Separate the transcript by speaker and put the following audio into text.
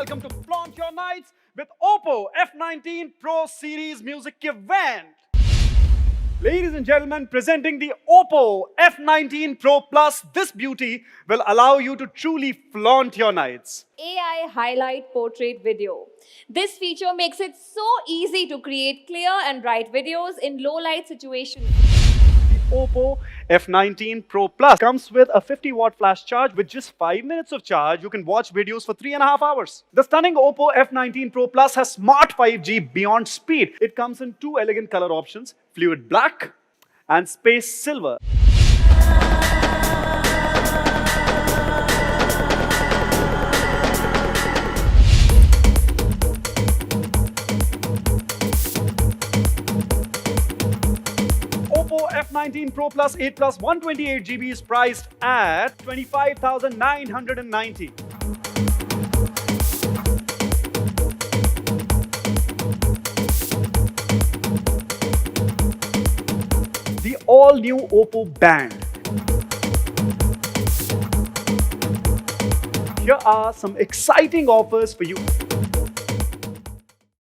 Speaker 1: welcome to Flaunt Your Nights with Oppo F19 Pro Series Music Event. Ladies and gentlemen, presenting the Oppo F19 Pro Plus, this beauty will allow you to truly flaunt your nights.
Speaker 2: AI highlight portrait video. This feature makes it so easy to create clear and bright videos in low light situations.
Speaker 1: Oppo F19 Pro Plus comes with a 50-watt flash charge. With just 5 minutes of charge, you can watch videos for 3.5 hours. The stunning Oppo F19 Pro Plus has smart 5G beyond speed. It comes in two elegant color options, fluid black and space silver. Oppo F19 Pro Plus 8 Plus 128GB is priced at 25,990. The all-new Oppo Band. Here are some exciting offers for you.